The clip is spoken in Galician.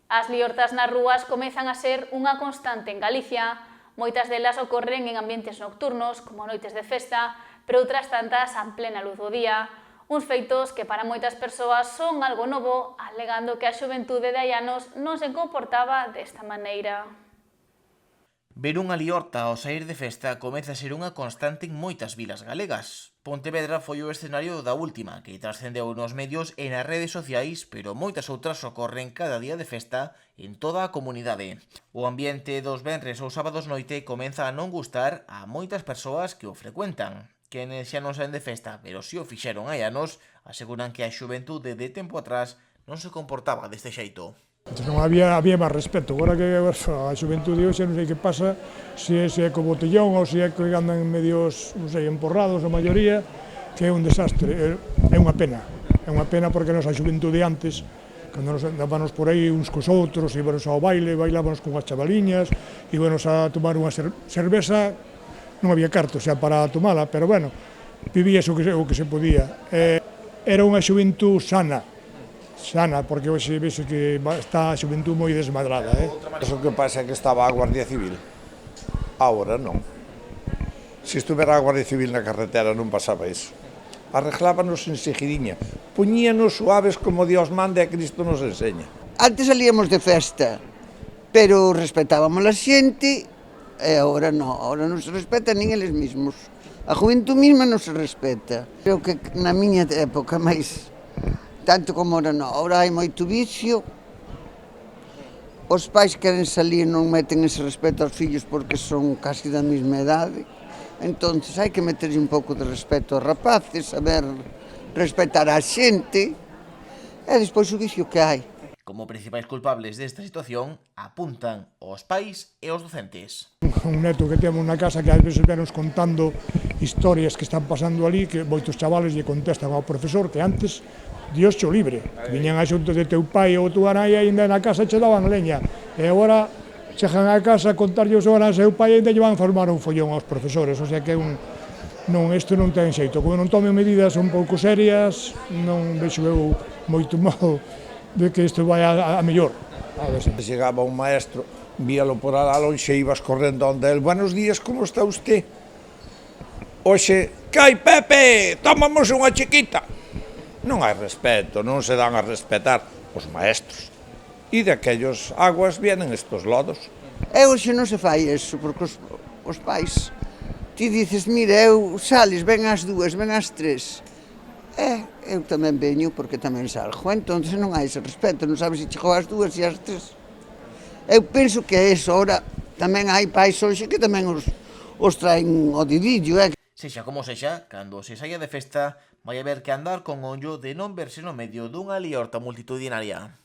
As liortas nas rúas comezan a ser unha constante en Galicia. Moitas delas ocorren en ambientes nocturnos, como noites de festa, pero outras tantas en plena luz do día. Uns feitos que para moitas persoas son algo novo, alegando que a xuventude de hai anos non se comportaba desta maneira. Ver unha liorta ao saír de festa comeza a ser unha constante en moitas vilas galegas. Pontevedra foi o escenario da última, que trascendeu nos medios e nas redes sociais, pero moitas outras ocorren cada día de festa en toda a comunidade. O ambiente dos venres ou sábados noite comeza a non gustar a moitas persoas que o frecuentan. Quenes xa non saen de festa, pero si o fixeron hai anos, aseguran que a xuventude de tempo atrás non se comportaba deste xeito. Antes non había máis respeto, agora que a xuventude hoxe non sei que pasa, se é co botellón ou se é que andan medios, non sei, emporrados a maioría, que é un desastre, é unha pena porque a nosa xuventude antes, cando nos andábamos por aí uns cos outros, íbamos ao baile, bailábamos con as chavaliñas, íbamos a tomar unha cerveza, non había carto xa para tomala, pero bueno, vivías o que se podía. Era unha xuventude sana, porque hoxe vese que está a xuventude moi desmadrada. O que pasa é que estaba a Guardia Civil, agora non. Se estuvera a Guardia Civil na carretera non pasaba iso. Arreglábanos en seguidiña, poñíanos suaves como Dios manda e Cristo nos enseña. Antes salíamos de festa, pero respetábamos a xente, e agora non se respeta nin eles mesmos. A juventude mesma non se respeta. Creo que na miña época máis tanto como ahora hai moito vicio, os pais queren salir non meten ese respeto aos fillos porque son casi da mesma idade, entón hai que meterlle un pouco de respeto aos rapaces, saber respetar a xente, e despois o vicio que hai. Como principais culpables desta situación apuntan os pais e os docentes. Un neto que temos na casa que ás veces venos contando historias que están pasando ali, que moitos chavales lle contestan ao profesor que antes Dios cho libre, viñan a xuntos de teu pai ou tua nai e ainda na casa che daban leña, e agora chegan a casa a contarlle os horas ao seu pai e ainda lle van formar un follón aos profesores, o sea que isto non ten xeito, como non tomen medidas un pouco serias, non vexo eu moito mal de que isto vai a mellor. Chegaba un maestro, víalo por alá lonxe e ibas correndo onde el, buenos días, como está usted? Oxe, que hai Pepe, tomamos unha chiquita. Non hai respeto, non se dan a respetar os maestros. E de aquellos aguas vienen estos lodos. E hoxe non se fai eso, porque os pais ti dices, mira, eu sales, ven ás 2, ven ás 3. Eu tamén veño porque tamén salgo, entón non hai ese respeto, non sabes se chegou ás 2 e ás 3. Eu penso que é eso, ahora tamén hai pais hoxe que tamén os traen ao didillo, Sexa como sexa, cando se saia de festa, vai haber que andar con ollo de non verse no medio dunha liorta multitudinaria.